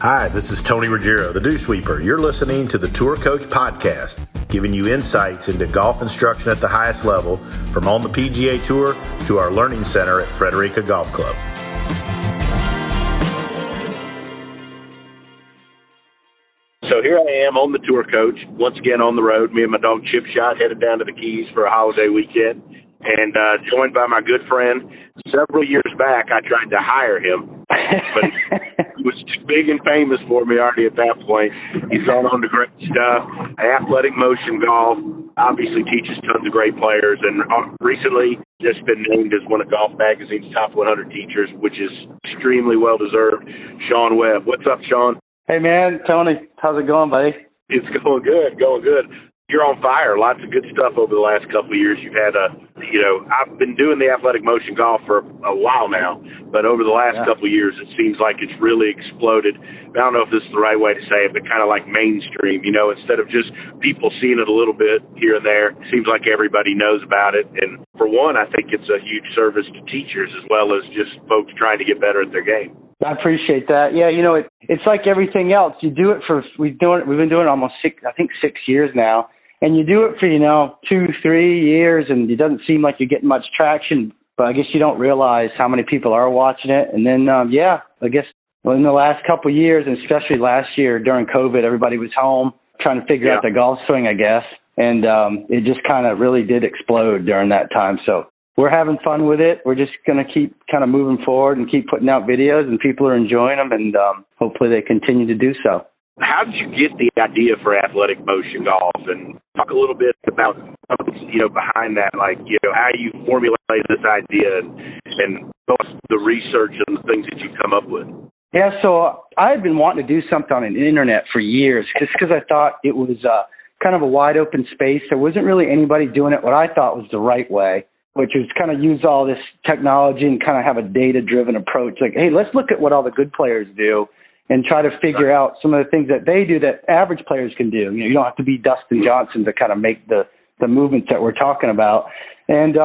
Hi, this is Tony Ruggiero, the Dew Sweeper. You're listening to the Tour Coach Podcast, giving you insights into golf instruction at the highest level, from on the PGA Tour to our learning center at Frederica Golf Club. So here I am on the Tour Coach, once again on the road. Me and my dog Chip Shot headed down to the Keys for a holiday weekend, and joined by my good friend. Several years back, I tried to hire him, but he was too big and famous for me already at that point. He's gone on to great stuff. Athletic motion golf, obviously teaches tons of great players, and recently just been named as one of Golf Magazine's top 100 teachers, which is extremely well-deserved. Shaun Webb. What's up, Shaun? Hey, man. Tony, how's it going, buddy? It's going good, going good. You're on fire. Lots of good stuff over the last couple of years. You've had I've been doing the athletic motion golf for a while now, but over the last couple of years, it seems like it's really exploded. I don't know if this is the right way to say it, but kind of like mainstream, instead of just people seeing it a little bit here and there, it seems like everybody knows about it. And for one, I think it's a huge service to teachers as well as just folks trying to get better at their game. I appreciate that. Yeah, it's like everything else. You do it we've been doing it almost 6 years now. And you do it for, 2-3 years, and it doesn't seem like you're getting much traction, but I guess you don't realize how many people are watching it. And then, I guess in the last couple of years, and especially last year during COVID, everybody was home trying to figure out the golf swing, I guess. And it just kind of really did explode during that time. So we're having fun with it. We're just going to keep kind of moving forward and keep putting out videos, and people are enjoying them, and hopefully they continue to do so. How did you get the idea for athletic motion golf? And talk a little bit about, behind that, how you formulated this idea and the research and the things that you come up with. Yeah, so I had been wanting to do something on the internet for years, just because I thought it was kind of a wide open space. There wasn't really anybody doing it what I thought was the right way, which was kind of use all this technology and kind of have a data-driven approach. Like, hey, let's look at what all the good players do and try to figure out some of the things that they do that average players can do. You don't have to be Dustin Johnson to kind of make the movements that we're talking about. And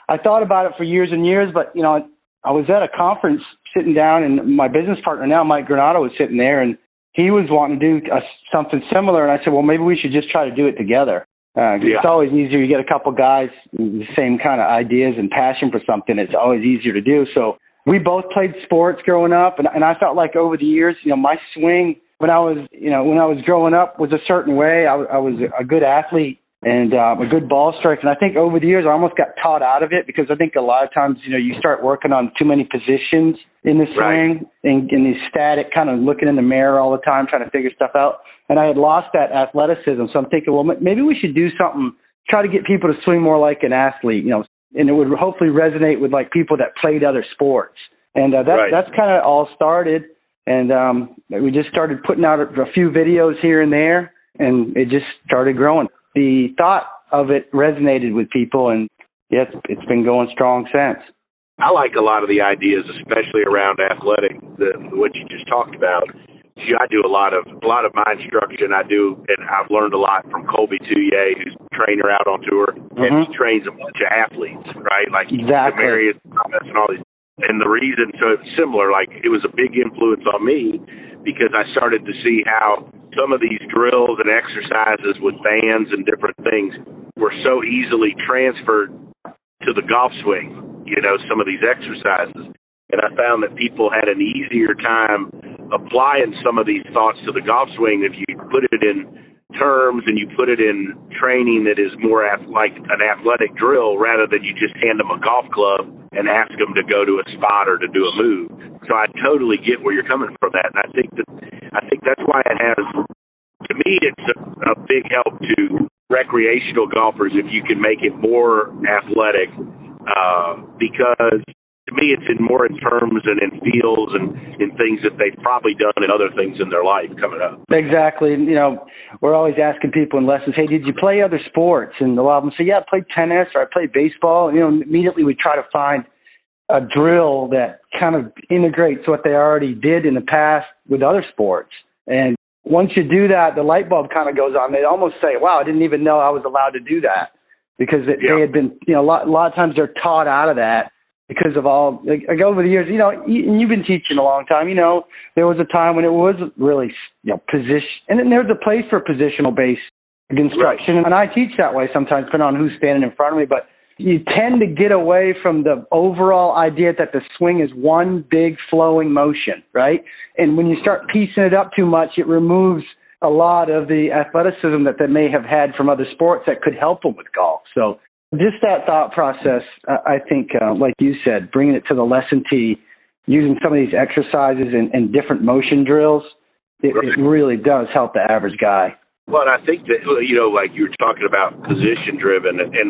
I thought about it for years and years, but, I was at a conference sitting down, and my business partner now, Mike Granado, was sitting there, and he was wanting to do something similar. And I said, well, maybe we should just try to do it together. It's always easier. You get a couple guys with the same kind of ideas and passion for something. It's always easier to do. So we both played sports growing up, and I felt like over the years, my swing when I was growing up was a certain way. I was a good athlete and a good ball striker, and I think over the years I almost got taught out of it, because I think a lot of times, you start working on too many positions in the swing and in these static, kind of looking in the mirror all the time, trying to figure stuff out. And I had lost that athleticism, so I'm thinking, well, maybe we should do something, try to get people to swing more like an athlete, and it would hopefully resonate with people that played other sports. And that's kind of all started. And we just started putting out a few videos here and there, and it just started growing. The thought of it resonated with people, and it's been going strong since. I like a lot of the ideas, especially around athletic, what you just talked about. I do a lot of my instruction. And I've learned a lot from Colby Touye, who's a trainer out on tour, and he trains a bunch of athletes, right? Like exactly. Marius Thomas and all these. And the reason, so it's similar, it was a big influence on me, because I started to see how some of these drills and exercises with bands and different things were so easily transferred to the golf swing, some of these exercises. And I found that people had an easier time applying some of these thoughts to the golf swing if you put it in terms and you put it in training that is more like an athletic drill, rather than you just hand them a golf club and ask them to go to a spot or to do a move. So I totally get where you're coming from that. And I think that's why it has, to me, it's a big help to recreational golfers if you can make it more athletic, because to me, it's more in terms and in feels and in things that they've probably done and other things in their life coming up. Exactly. We're always asking people in lessons, hey, did you play other sports? And a lot of them say, yeah, I played tennis or I played baseball. Immediately we try to find a drill that kind of integrates what they already did in the past with other sports. And once you do that, the light bulb kind of goes on. They almost say, wow, I didn't even know I was allowed to do that, because they had been, a lot of times they're taught out of that. because of all, like over the years, and you've been teaching a long time, there was a time when it was really, position, and then there's a place for positional based instruction. Right. And I teach that way sometimes, depending on who's standing in front of me, but you tend to get away from the overall idea that the swing is one big flowing motion, right? And when you start piecing it up too much, it removes a lot of the athleticism that they may have had from other sports that could help them with golf. So just that thought process, I think, like you said, bringing it to the lesson tee, using some of these exercises and different motion drills, it really does help the average guy. Well, and I think that, like you were talking about position-driven, and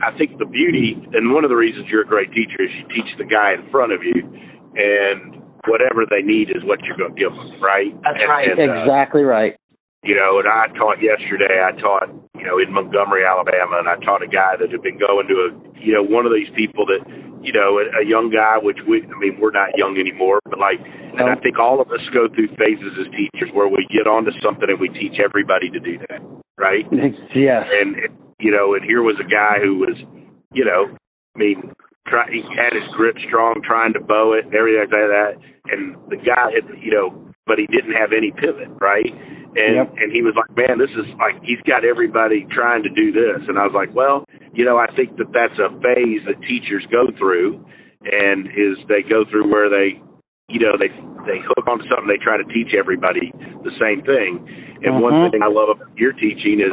I think the beauty, and one of the reasons you're a great teacher is you teach the guy in front of you, and whatever they need is what you're going to give them, right? That's right. Exactly right. And I taught yesterday, in Montgomery, Alabama, and I taught a guy that had been going to one of these people that, a young guy, which we're not young anymore, but and I think all of us go through phases as teachers where we get onto something and we teach everybody to do that, right? Yes. And, and here was a guy who was, he had his grip strong, trying to bow it and everything like that. And the guy had, but he didn't have any pivot, right? And he was like, man, this is like, he's got everybody trying to do this. And I was like, well, I think that that's a phase that teachers go through, and is they go through where they hook onto something, they try to teach everybody the same thing. And one thing I love about your teaching is,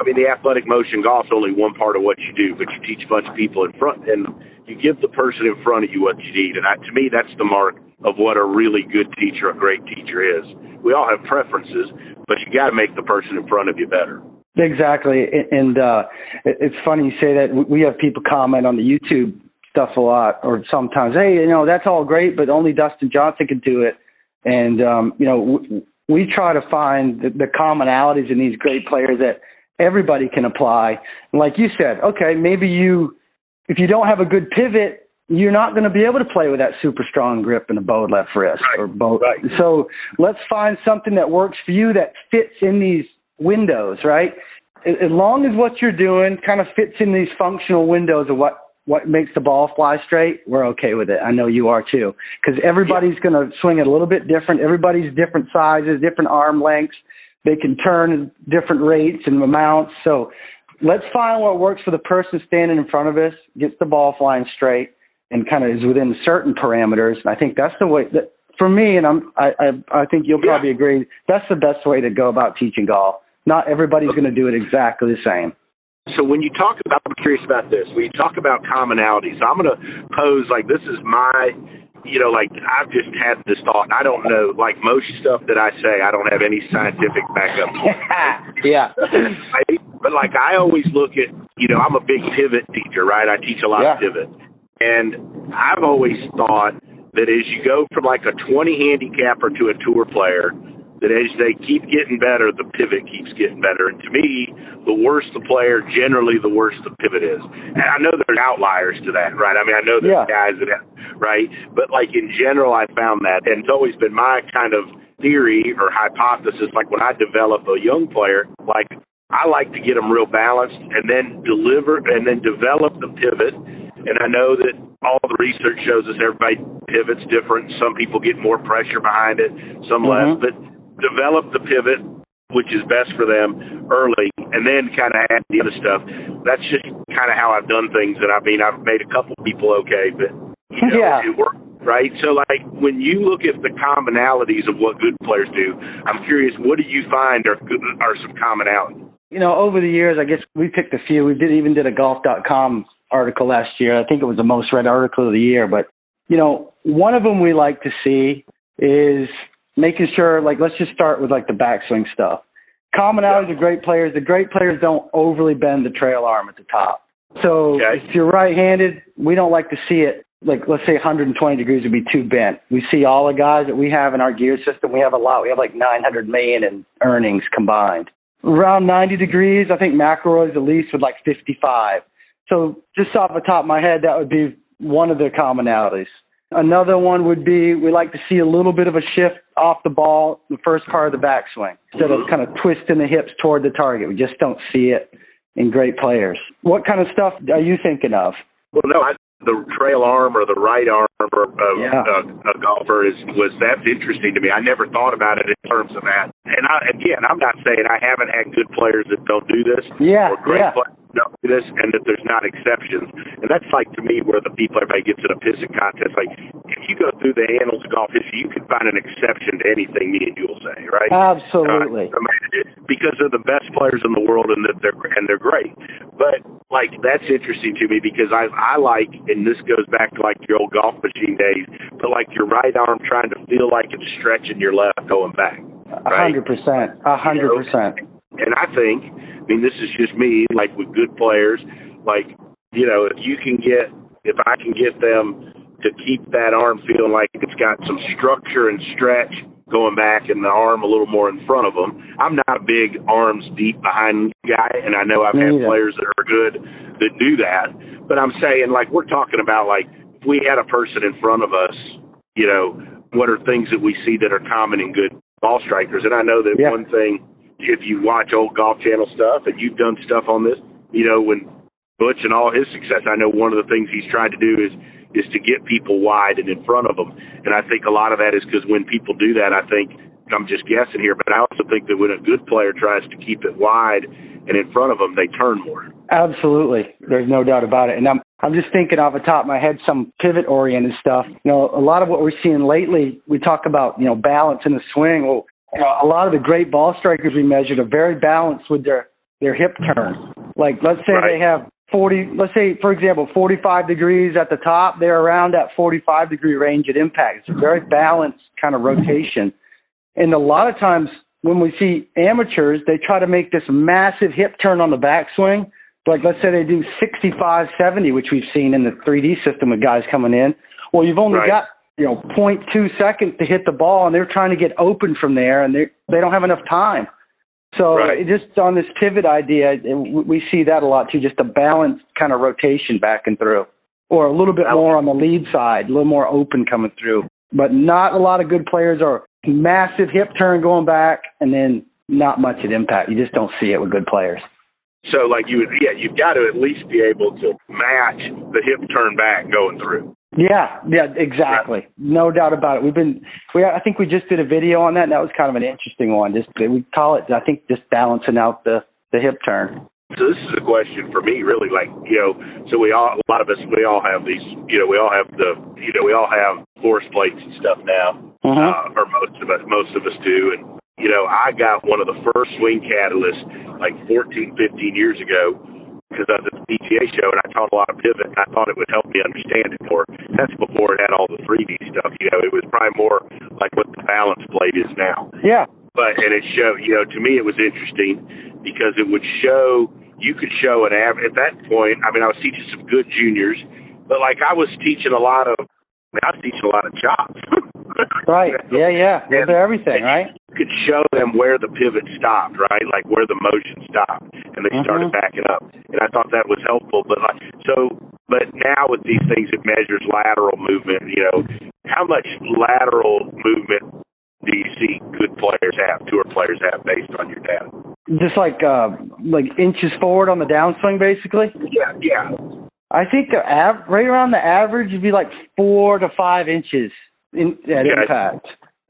the athletic motion golf is only one part of what you do, but you teach a bunch of people in front, and you give the person in front of you what you need. And to me, that's the mark of what a really good teacher, a great teacher is. We all have preferences, but you got to make the person in front of you better. Exactly. And it's funny you say that. We have people comment on the YouTube stuff a lot, or sometimes, hey, that's all great, but only Dustin Johnson can do it. And, we try to find the commonalities in these great players that everybody can apply. And like you said, okay, maybe if you don't have a good pivot, you're not going to be able to play with that super strong grip and a bowed left wrist or bow. Right. So let's find something that works for you that fits in these windows, right? As long as what you're doing kind of fits in these functional windows of what makes the ball fly straight, we're okay with it. I know you are too, because everybody's going to swing it a little bit different. Everybody's different sizes, different arm lengths. They can turn at different rates and amounts. So let's find what works for the person standing in front of us, gets the ball flying straight, and kind of is within certain parameters. And I think that's the way that, for me, and I think you'll probably agree, that's the best way to go about teaching golf. Not everybody's going to do it exactly the same. So when you talk about, I'm curious about this, when you talk about commonalities, I'm going to pose, this is my, I've just had this thought. I don't know, most stuff that I say, I don't have any scientific backup. Yeah. Right? But I always look at, I'm a big pivot teacher, right? I teach a lot of pivot. And I've always thought that as you go from a 20 handicapper to a tour player, that as they keep getting better, the pivot keeps getting better. And to me, the worse the player, generally the worse the pivot is. And I know there's outliers to that, right? I know there's guys that have, right? But in general, I found that. And it's always been my kind of theory or hypothesis, when I develop a young player, I like to get them real balanced and then develop the pivot. And I know that all the research shows us everybody pivots different. Some people get more pressure behind it, some less. But develop the pivot, which is best for them early, and then kind of add the other stuff. That's just kind of how I've done things. And I've made a couple people okay, but it worked, right? So when you look at the commonalities of what good players do, I'm curious, what do you find are some commonalities? Over the years, I guess we picked a few. We even did a golf.com article last year. I think it was the most read article of the year. But, one of them we like to see is making sure, let's just start with the backswing stuff. Commonalities of great players. The great players don't overly bend the trail arm at the top. So if you're right-handed, we don't like to see it, let's say 120 degrees would be too bent. We see all the guys that we have in our gear system. We have a lot. We have 900 million in earnings combined. Around 90 degrees, I think McElroy's the least with 55. So just off the top of my head, that would be one of the commonalities. Another one would be we like to see a little bit of a shift off the ball the first part of the backswing instead of kind of twisting the hips toward the target. We just don't see it in great players. What kind of stuff are you thinking of? Well, no, the trail arm or the right arm of a golfer that's interesting to me. I never thought about it in terms of that. And I'm not saying I haven't had good players that don't do this or great players that don't do this, and that there's not exceptions. And that's like, to me, where the people, everybody gets in a pissing contest. Like, if you go through the annals of golf history, you can find an exception to anything me and you will say, right? Absolutely. Because they're the best players in the world, and they're great. But like, that's interesting to me, because I like, and this goes back to like your old golf machine days, but like your right arm trying to feel like it's stretching your left going back. Right? 100%. 100%. And I think, this is just me, like with good players, like, if I can get them to keep that arm feeling like it's got some structure and stretch going back, and the arm a little more in front of them. I'm not a big arms deep behind guy, and I know I've had players that are good that do that. But I'm saying, like, we're talking about, like, if we had a person in front of us, what are things that we see that are common in good ball strikers? And I know that one thing, if you watch old Golf Channel stuff, and you've done stuff on this, when Butch and all his success, I know one of the things he's tried to do is to get people wide and in front of them. And I think a lot of that is because when people do that, I think, I'm just guessing here, but I also think that when a good player tries to keep it wide and in front of them, they turn more. Absolutely. There's no doubt about it. And I'm just thinking off the top of my head, some pivot-oriented stuff. A lot of what we're seeing lately, we talk about, balance in the swing. Well, a lot of the great ball strikers we measured are very balanced with their hip turn. Like, let's say they have 40, let's say, for example, 45 degrees at the top, they're around that 45-degree range at impact. It's a very balanced kind of rotation. And a lot of times when we see amateurs, they try to make this massive hip turn on the backswing. Like, let's say they do 65, 70, which we've seen in the 3D system with guys coming in. Well, you've only got, 0.2 seconds to hit the ball, and they're trying to get open from there, and they don't have enough time. So just on this pivot idea, we see that a lot too, just a balanced kind of rotation back and through, or a little bit more on the lead side, a little more open coming through. But not a lot of good players are massive hip turn going back and then not much at impact. You just don't see it with good players. So, like, you've got to at least be able to match the hip turn back going through. Yeah, exactly. No doubt about it. I think we just did a video on that, and that was kind of an interesting one. We call it, I think, just balancing out the hip turn. So this is a question for me, really, like, so we all have these, we all have force plates and stuff now, or most of us do. And, I got one of the first swing catalysts like 14, 15 years ago, because I was at the PGA show, and I taught a lot of pivot, and I thought it would help me understand it more. That's before it had all the 3D stuff. It was probably more like what the balance plate is now. Yeah. And it showed, to me it was interesting because it would show, you could show an average. At that point, I was teaching some good juniors, but like I was teaching a lot of chops. Right. Yeah. Those are everything, right? You could show them where the pivot stopped, right? Like where the motion stopped, and they started backing up. And I thought that was helpful. But now with these things, it measures lateral movement. How much lateral movement do you see good players have, tour players have, based on your data? Just like inches forward on the downswing, basically? Yeah. I think right around the average would be like 4 to 5 inches at impact.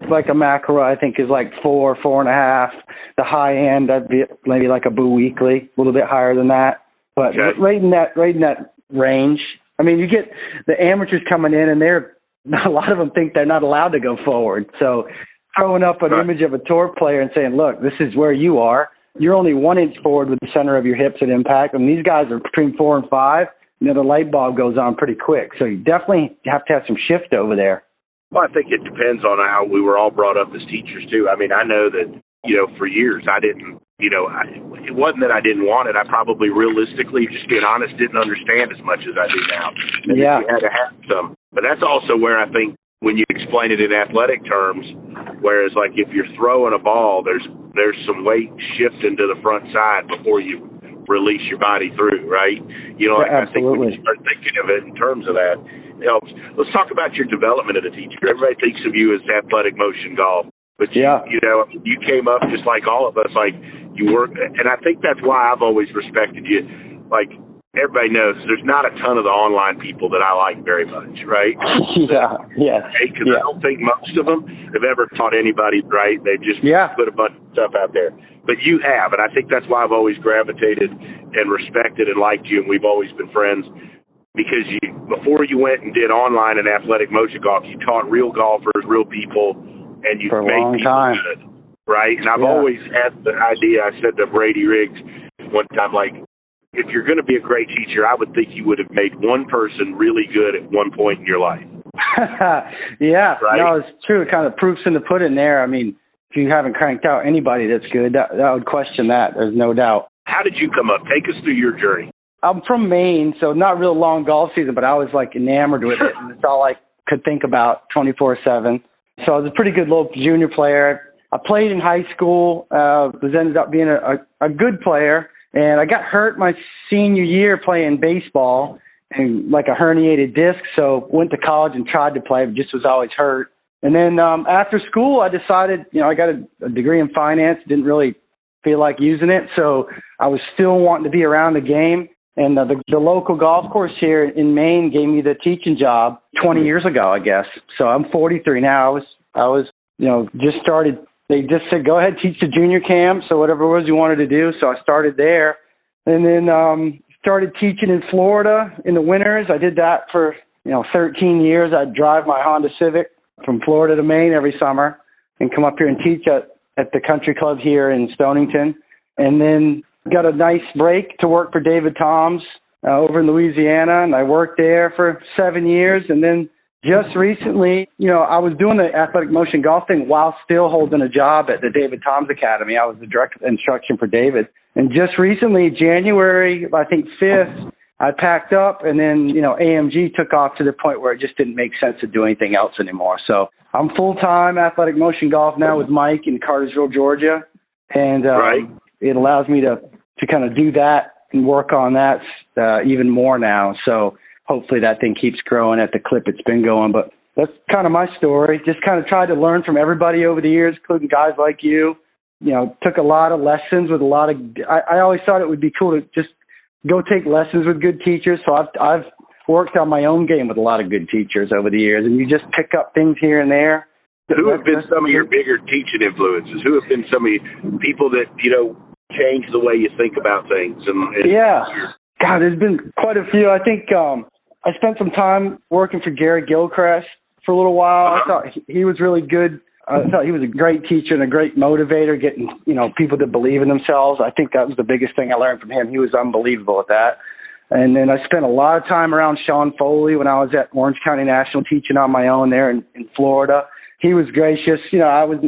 Like a macro, I think, is like 4, 4.5. The high end, that'd be maybe like a Boo Weekly, a little bit higher than that. But right in that range. You get the amateurs coming in, and a lot of them think they're not allowed to go forward. So throwing up an image of a tour player and saying, look, this is where you are. You're only 1 inch forward with the center of your hips at impact. And these guys are between 4 and 5. The light bulb goes on pretty quick. So you definitely have to have some shift over there. Well, I think it depends on how we were all brought up as teachers, too. I know that, for years I didn't, it wasn't that I didn't want it. I probably realistically, just being honest, didn't understand as much as I do now. And you had to have some. But that's also where I think when you explain it in athletic terms, whereas like if you're throwing a ball, there's some weight shifting to the front side before you release your body through, right? I think when you start thinking of it in terms of that, it helps. Let's talk about your development as a teacher. Everybody thinks of you as athletic motion golf, but you came up just like all of us, like you work, and I think that's why I've always respected you. Like, everybody knows there's not a ton of the online people that I like very much, right? Yeah. Because I don't think most of them have ever taught anybody right. They just put a bunch of stuff out there. But you have, and I think that's why I've always gravitated and respected and liked you, and we've always been friends, because before you went and did online and athletic motion golf, you taught real golfers, real people, and you made people good, right? And I've always had the idea, I said to Brady Riggs one time, like, if you're going to be a great teacher, I would think you would have made one person really good at one point in your life. Yeah, right? No, it's true. It kind of proof's in the pudding there. I mean, if you haven't cranked out anybody that's good, that would question that. There's no doubt. How did you come up? Take us through your journey. I'm from Maine, so not real long golf season, but I was like enamored with it, and it's all I could think about 24/7. So I was a pretty good little junior player. I played in high school, ended up being a good player. And I got hurt my senior year playing baseball, and like a herniated disc. So went to college and tried to play, but just was always hurt. And then after school, I decided, I got a degree in finance, didn't really feel like using it. So I was still wanting to be around the game. And the local golf course here in Maine gave me the teaching job 20 years ago, I guess. So I'm 43 now. I was just started. They just said, go ahead, teach the junior camps or whatever it was you wanted to do. So I started there, and then started teaching in Florida in the winters. I did that for 13 years. I'd drive my Honda Civic from Florida to Maine every summer and come up here and teach at the country club here in Stonington. And then got a nice break to work for David Toms over in Louisiana, and I worked there for 7 years. And then just recently, I was doing the athletic motion golf thing while still holding a job at the David Toms Academy. I was the director of instruction for David. And just recently, January, I think 5th, I packed up, and then, AMG took off to the point where it just didn't make sense to do anything else anymore. So I'm full-time athletic motion golf now with Mike in Cartersville, Georgia. And it allows me to kind of do that and work on that even more now. So hopefully that thing keeps growing at the clip it's been going. But that's kind of my story. Just kind of tried to learn from everybody over the years, including guys like you. Took a lot of lessons with a lot of – I always thought it would be cool to just go take lessons with good teachers. So I've worked on my own game with a lot of good teachers over the years, and you just pick up things here and there. Who have been some of your bigger teaching influences? Who have been some of you people that, change the way you think about things? God, there's been quite a few. I think I spent some time working for Gary Gilchrist for a little while. I thought he was really good. I thought he was a great teacher and a great motivator, getting, people to believe in themselves. I think that was the biggest thing I learned from him. He was unbelievable at that. And then I spent a lot of time around Shaun Foley when I was at Orange County National teaching on my own there in Florida. He was gracious. I was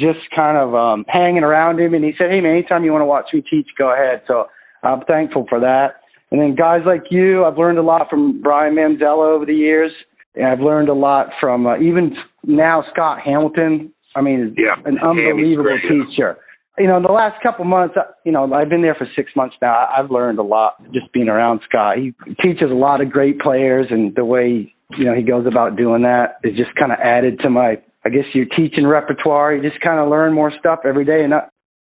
just kind of hanging around him, and he said, hey, man, anytime you want to watch me teach, go ahead. So I'm thankful for that. And then guys like you, I've learned a lot from Brian Manzella over the years. And I've learned a lot from even now Scott Hamilton. An unbelievable teacher. In the last couple months, I've been there for 6 months now. I've learned a lot just being around Scott. He teaches a lot of great players, and the way, he goes about doing that is just kind of added to my, I guess, your teaching repertoire. You just kind of learn more stuff every day. And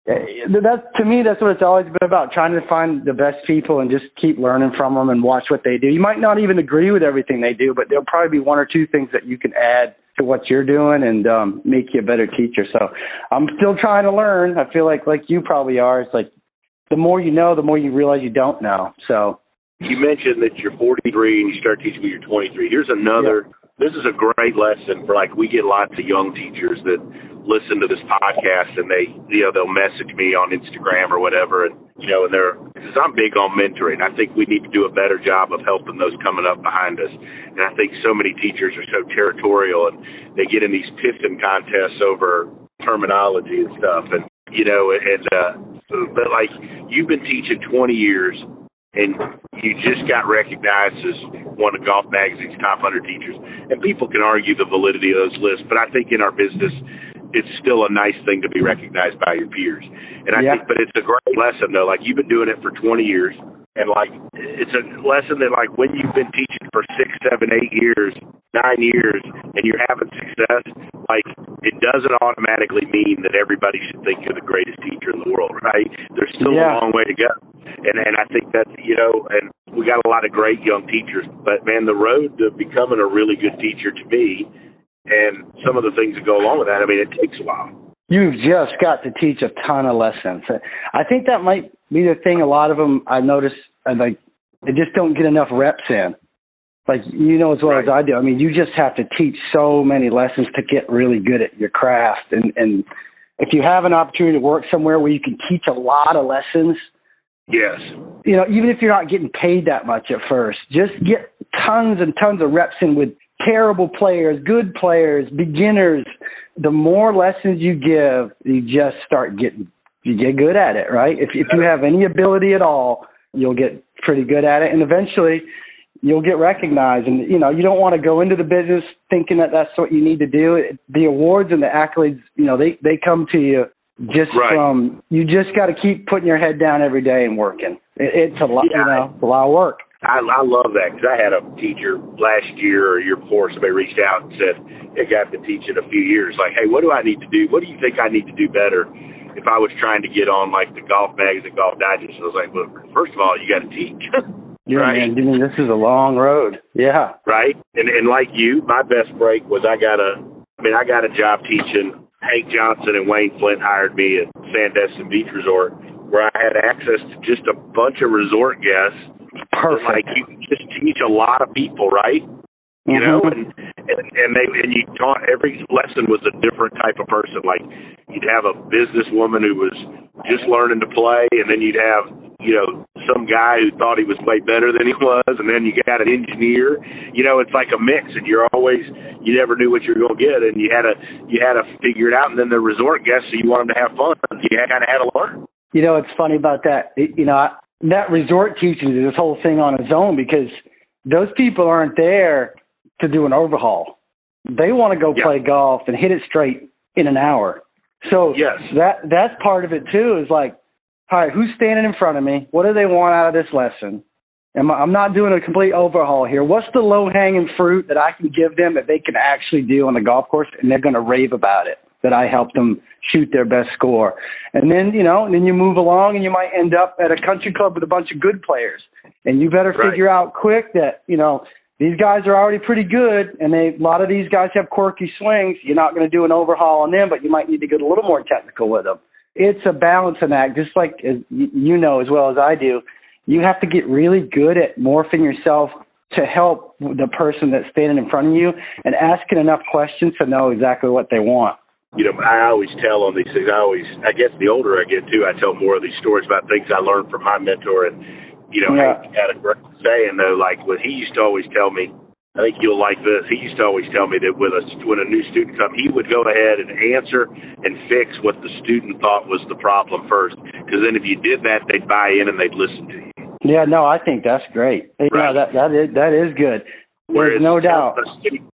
to me, that's what it's always been about, trying to find the best people and just keep learning from them and watch what they do. You might not even agree with everything they do, but there'll probably be one or two things that you can add to what you're doing and make you a better teacher. So I'm still trying to learn. I feel like you probably are. It's like the more you know, the more you realize you don't know. So you mentioned that you're 43 and you start teaching when you're 23. Here's another. Yeah. This is a great lesson for, we get lots of young teachers that listen to this podcast, and they'll message me on Instagram or whatever, and because I'm big on mentoring. I think we need to do a better job of helping those coming up behind us. And I think so many teachers are so territorial, and they get in these pissing contests over terminology and stuff. And but you've been teaching 20 years. And you just got recognized as one of Golf Magazine's top 100 teachers. And people can argue the validity of those lists, but I think in our business, it's still a nice thing to be recognized by your peers. And I think, but it's a great lesson, though. You've been doing it for 20 years, And like, it's a lesson that like when you've been teaching for 6, 7, 8 years, 9 years, and you're having success, like it doesn't automatically mean that everybody should think you're the greatest teacher in the world, right? There's still a long way to go. And I think that, and we got a lot of great young teachers, but man, the road to becoming a really good teacher to me, and some of the things that go along with that, I mean, it takes a while. You've just got to teach a ton of lessons. I think that might be the thing. A lot of them I notice, like, they just don't get enough reps in. Like, as well as I do. I mean, you just have to teach so many lessons to get really good at your craft. And if you have an opportunity to work somewhere where you can teach a lot of lessons, yes, even if you're not getting paid that much at first, just get tons and tons of reps in with terrible players, good players, beginners. The more lessons you give, you just you get good at it, right? If you have any ability at all, you'll get pretty good at it, and eventually you'll get recognized. And, you don't want to go into the business thinking that that's what you need to do. The awards and the accolades, they come to you just from, you just got to keep putting your head down every day and working. It's a lot, a lot of work. I love that because I had a teacher last year or year before, somebody reached out and said, hey, I've been teaching a few years. Like, hey, what do I need to do? What do you think I need to do better if I was trying to get on, like, the Golf Magazine, Golf Digest? And I was like, well, first of all, you got to teach. Right? Man, this is a long road. Yeah. Right? And like you, my best break was I got a job teaching. Hank Johnson and Wayne Flint hired me at Sandestin Beach Resort, where I had access to just a bunch of resort guests. Perfect. Like you just teach a lot of people, right? You know, and you taught, every lesson was a different type of person. Like you'd have a businesswoman who was just learning to play, and then you'd have, some guy who thought he was way better than he was, and then you got an engineer. It's like a mix, and you never knew what you were going to get, and you had to figure it out. And then the resort guests, so you want them to have fun. You kind of had to learn. It's funny about that. That resort teaching is this whole thing on its own, because those people aren't there to do an overhaul. They want to go play golf and hit it straight in an hour. So that's part of it too, is like, all right, who's standing in front of me? What do they want out of this lesson? I'm not doing a complete overhaul here. What's the low-hanging fruit that I can give them that they can actually do on the golf course, and they're going to rave about it, that I helped them shoot their best score? And then, then you move along, and you might end up at a country club with a bunch of good players. And you better figure out quick that, these guys are already pretty good, and a lot of these guys have quirky swings. You're not going to do an overhaul on them, but you might need to get a little more technical with them. It's a balancing act, just like as well as I do. You have to get really good at morphing yourself to help the person that's standing in front of you and asking enough questions to know exactly what they want. I always tell on these things. I guess the older I get too, I tell more of these stories about things I learned from my mentor. And, Hank had a great saying, though, like what he used to always tell me, I think you'll like this. He used to always tell me that when a new student comes, he would go ahead and answer and fix what the student thought was the problem first. Because then if you did that, they'd buy in and they'd listen to you. Yeah, no, I think that's great. Right. Yeah, that is good. There's no doubt.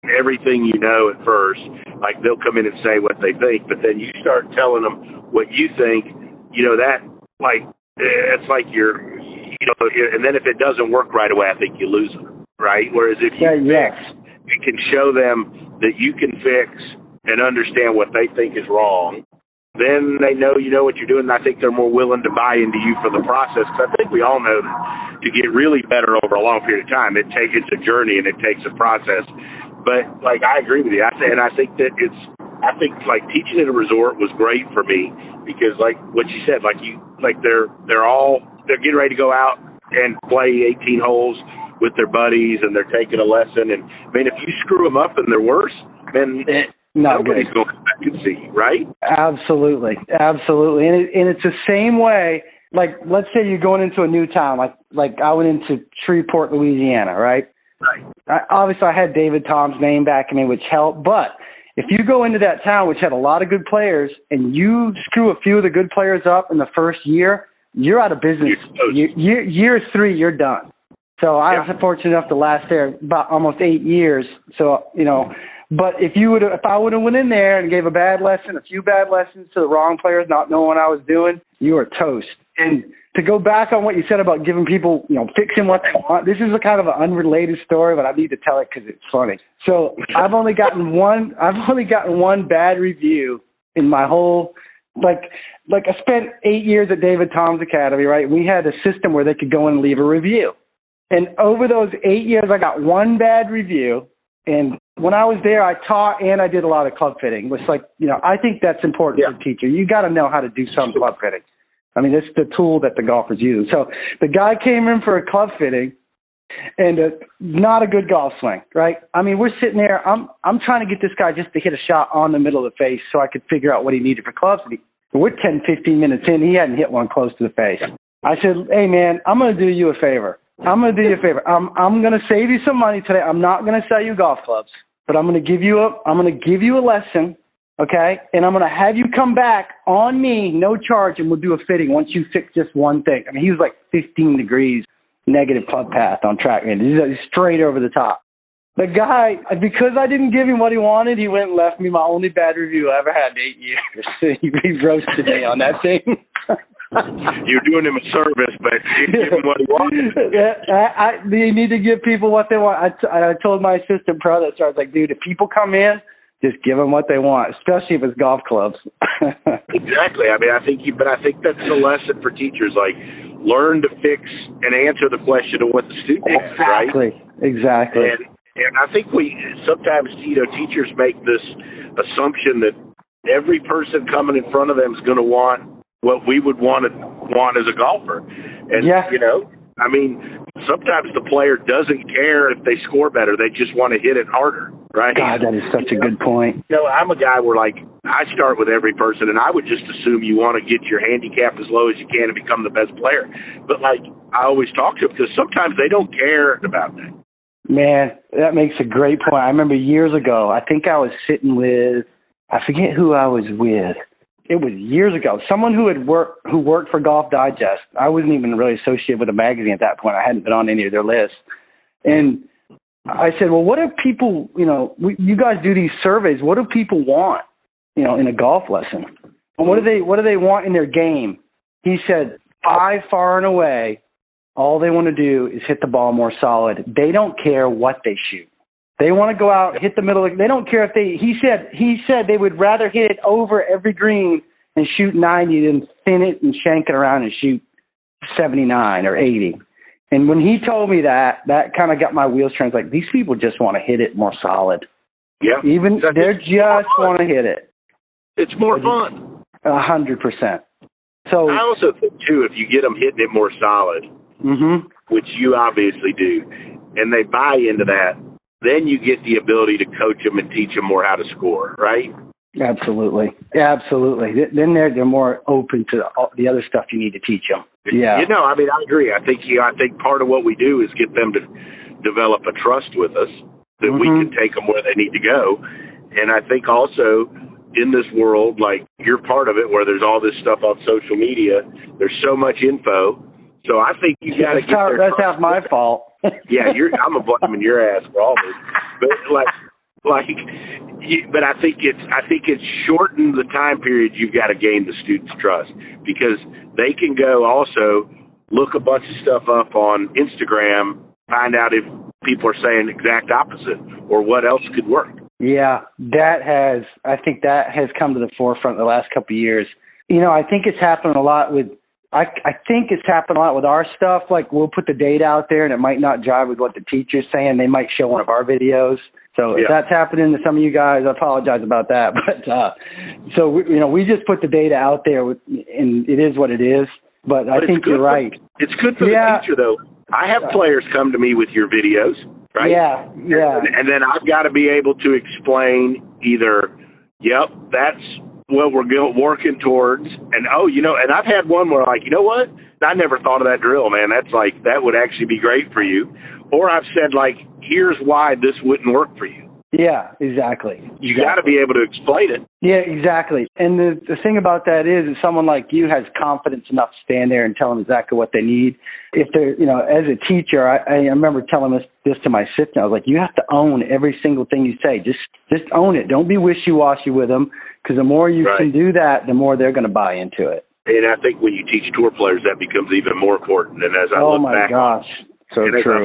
Everything at first, like they'll come in and say what they think, but then you start telling them what you think, it's like and then if it doesn't work right away, I think you lose them, right? Whereas if you you can show them that you can fix and understand what they think is wrong, then they know what you're doing, and I think they're more willing to buy into you for the process. Because I think we all know that to get really better over a long period of time, it's a journey and it takes a process. But I agree with you. I think teaching at a resort was great for me because, like what you said, they're getting ready to go out and play 18 holes with their buddies, and they're taking a lesson. And I mean, if you screw them up and they're worse, then nobody's going to come back and see you, right? Absolutely. And it's the same way. Like, let's say you're going into a new town, like I went into Shreveport, Louisiana, right? Right. Obviously, I had David Tom's name back in me, which helped. But if you go into that town, which had a lot of good players, and you screw a few of the good players up in the first year, you're out of business. Year 3, you're done. So I was fortunate enough to last there about almost 8 years. So, but if I would have went in there and gave a few bad lessons to the wrong players, not knowing what I was doing, you were toast. And to go back on what you said about giving people, fixing what they want, this is a kind of an unrelated story, but I need to tell it because it's funny. So I've only gotten one bad review in my whole, like I spent 8 years at David Tom's Academy, right? We had a system where they could go and leave a review. And over those 8 years, I got one bad review. And when I was there, I taught and I did a lot of club fitting. It's like, I think that's important for a teacher. You got to know how to do some club fitting. I mean, it's the tool that the golfers use. So the guy came in for a club fitting and not a good golf swing, right? I mean, we're sitting there. I'm trying to get this guy just to hit a shot on the middle of the face so I could figure out what he needed for clubs. We're 10, 15 minutes in. He hadn't hit one close to the face. I said, hey, man, I'm going to do you a favor. I'm going to save you some money today. I'm not going to sell you golf clubs, but I'm going to give you a lesson, okay? And I'm going to have you come back on me, no charge, and we'll do a fitting once you fix just one thing. I mean, he was like 15 degrees negative club path on track. He's straight over the top. The guy, because I didn't give him what he wanted, he went and left me my only bad review I ever had in 8 years. He roasted me on that thing. You're doing him a service, but you didn't give him what he wanted. You need to give people what they want. I told my assistant pro that, so I was like, dude, if people come in, just give them what they want, especially if it's golf clubs. Exactly. I mean, I think that's the lesson for teachers. Like, learn to fix and answer the question of what the student has, right? Exactly. And I think sometimes, teachers make this assumption that every person coming in front of them is going to want what we would want as a golfer. And, I mean, sometimes the player doesn't care if they score better. They just want to hit it harder, right? God, that is such a good point. I'm a guy where, I start with every person, and I would just assume you want to get your handicap as low as you can and become the best player. But, I always talk to them because sometimes they don't care about that. Man, that makes a great point. I remember years ago, I think I was sitting with, I forget who I was with. It was years ago. Someone who worked for Golf Digest. I wasn't even really associated with a magazine at that point. I hadn't been on any of their lists. And I said, well, what do people, you guys do these surveys. What do people want, in a golf lesson? And what do they want in their game? He said, by far and away, all they want to do is hit the ball more solid. They don't care what they shoot. They want to go out, hit the middle. They don't care if he said they would rather hit it over every green and shoot 90 than thin it and shank it around and shoot 79 or 80. And when he told me that kind of got my wheels turned. Like, these people just want to hit it more solid. Yeah. They just want to hit it. It's more fun. 100%. So I also think, too, if you get them hitting it more solid, which you obviously do, and they buy into that, then you get the ability to coach them and teach them more how to score, right? Absolutely. Then they're more open to the other stuff you need to teach them. Yeah. I mean, I agree. I think part of what we do is get them to develop a trust with us that we can take them where they need to go. And I think also in this world, like, you're part of it, where there's all this stuff on social media, there's so much info. So I think you got to get their trust. That's half my fault. Yeah, I'm blaming your ass for all this, but but I think it's shortened the time period you've got to gain the student's trust, because they can go also look a bunch of stuff up on Instagram, find out if people are saying the exact opposite or what else could work. Yeah, I think that has come to the forefront the last couple of years. I think it's happened a lot with. I think it's happened a lot with our stuff. Like, we'll put the data out there, and it might not jive with what the teacher's saying. They might show one of our videos. So if that's happening to some of you guys, I apologize about that. But so we just put the data out there, and it is what it is. But I think you're right. It's good for the teacher, though. I have players come to me with your videos, right? Yeah. And then I've got to be able to explain either, that's what we're working towards, and and I've had one where, like, you know what? I never thought of that drill, man. That would actually be great for you. Or I've said, like, here's why this wouldn't work for you. Yeah, exactly. You got to be able to explain it. Yeah, exactly. And the thing about that is someone like you has confidence enough to stand there and tell them exactly what they need. If they're, as a teacher, I remember telling this to my assistant. I was like, you have to own every single thing you say. Just own it. Don't be wishy-washy with them, because the more you can do that, the more they're going to buy into it. And I think when you teach tour players, that becomes even more important. And as I look back, so and true. As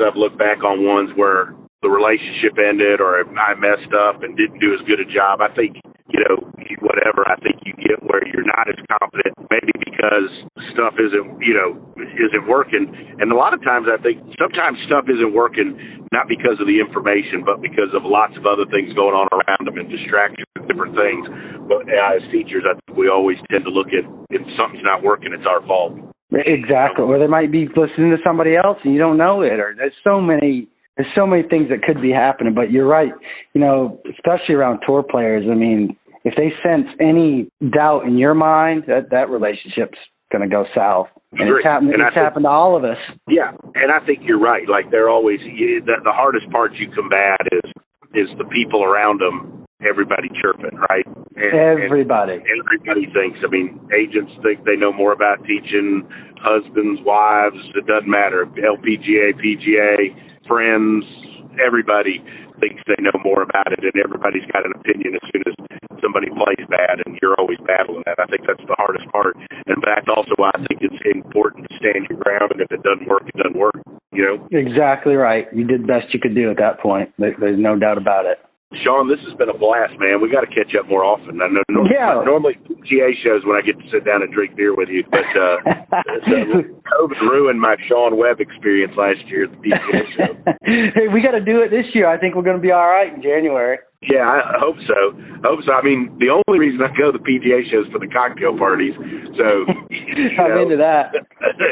I've looked back on ones where the relationship ended or I messed up and didn't do as good a job, I think, I think you get where you're not as confident, maybe because stuff isn't working. And a lot of times I think sometimes stuff isn't working not because of the information, but because of lots of other things going on around them and distractions and different things. But as teachers, I think we always tend to look at if something's not working, it's our fault. Exactly. Or they might be listening to somebody else and you don't know it. Or there's so many things that could be happening. But you're right. Especially around tour players. I mean, if they sense any doubt in your mind, that relationship's going to go south. And it's happened to all of us. Yeah, and I think you're right. Like they're always the hardest part you combat is the people around them. Everybody chirping, right? Everybody thinks. I mean, agents think they know more about teaching. Husbands, wives, it doesn't matter. LPGA, PGA, friends, everybody thinks they know more about it, and everybody's got an opinion as soon as somebody plays bad, and you're always battling that. I think that's the hardest part, and that's also why I think it's important to stand your ground, and if it doesn't work, it doesn't work, Exactly right. You did the best you could do at that point. There's no doubt about it. Shaun, this has been a blast, man. We got to catch up more often. I know normally PGA shows when I get to sit down and drink beer with you, but COVID ruined my Shaun Webb experience last year at the PGA show. Hey, we got to do it this year. I think we're going to be all right in January. Yeah, I hope so. I mean, the only reason I go to the PGA shows for the cocktail parties. So I'm into that.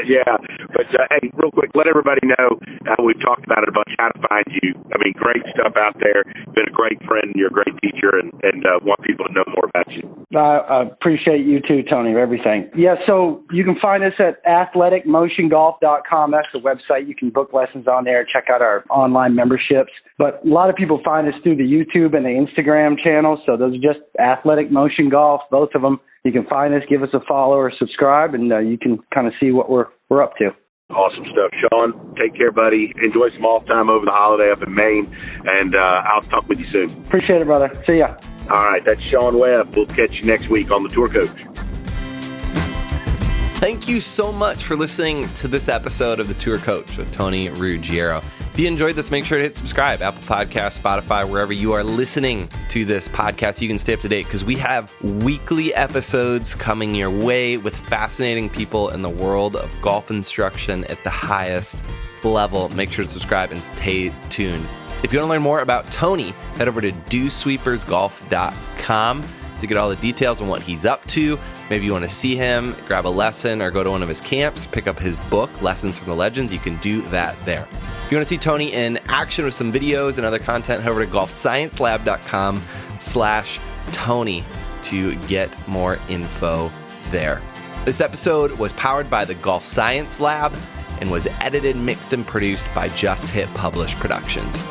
Yeah, but hey, real quick, let everybody know we've talked about it a bunch. How to find you? I mean, great stuff out there. Been a great friend. You're a great teacher, and want people to know more about you. I appreciate you too, Tony. Everything. Yeah. So you can find us at athleticmotiongolf.com. That's the website. You can book lessons on there. Check out our online memberships. But a lot of people find us through the YouTube and the Instagram channel. So those are just Athletic Motion Golf, both of them. You can find us, give us a follow or subscribe, and you can kind of see what we're up to. Awesome stuff. Shaun, take care, buddy. Enjoy some off time over the holiday up in Maine, and I'll talk with you soon. Appreciate it, brother. See ya. All right, that's Shaun Webb. We'll catch you next week on The Tour Coach. Thank you so much for listening to this episode of The Tour Coach with Tony Ruggiero. If you enjoyed this, make sure to hit subscribe, Apple Podcasts, Spotify, wherever you are listening to this podcast. You can stay up to date because we have weekly episodes coming your way with fascinating people in the world of golf instruction at the highest level. Make sure to subscribe and stay tuned. If you want to learn more about Tony, head over to dosweepersgolf.com to get all the details on what he's up to. Maybe you want to see him, grab a lesson, or go to one of his camps, pick up his book, Lessons from the Legends. You can do that there. If you want to see Tony in action with some videos and other content, head over to golfsciencelab.com/Tony to get more info there. This episode was powered by the Golf Science Lab and was edited, mixed, and produced by Just Hit Publish Productions.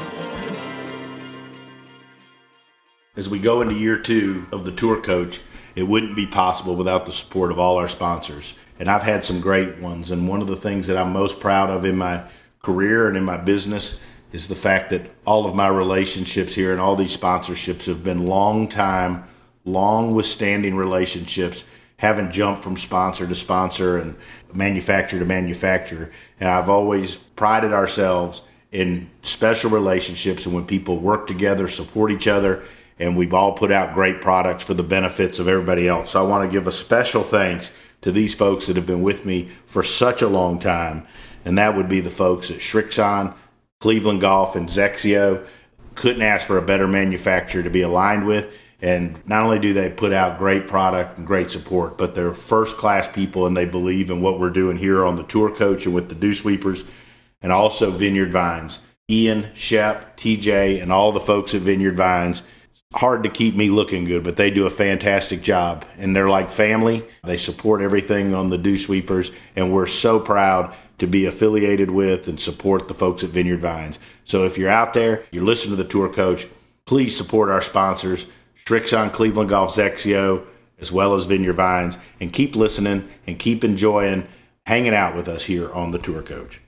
As we go into year 2 of the Tour Coach, it wouldn't be possible without the support of all our sponsors. And I've had some great ones. And one of the things that I'm most proud of in my career and in my business is the fact that all of my relationships here and all these sponsorships have been long-time, long-withstanding relationships, haven't jumped from sponsor to sponsor and manufacturer to manufacturer. And I've always prided ourselves in special relationships and when people work together, support each other, and we've all put out great products for the benefits of everybody else. So I want to give a special thanks to these folks that have been with me for such a long time, and that would be the folks at Shrixon, Cleveland Golf, and Zexio. Couldn't ask for a better manufacturer to be aligned with, and not only do they put out great product and great support, but they're first-class people, and they believe in what we're doing here on the Tour Coach and with the Dew Sweepers, and also Vineyard Vines. Ian, Shep, TJ, and all the folks at Vineyard Vines. Hard to keep me looking good, but they do a fantastic job, and they're like family. They support everything on the Dew Sweepers, and we're so proud to be affiliated with and support the folks at Vineyard Vines. So if you're out there, you're listening to the Tour Coach, please support our sponsors, Shrixon, Cleveland Golf, Zexio, as well as Vineyard Vines, and keep listening and keep enjoying hanging out with us here on the Tour Coach.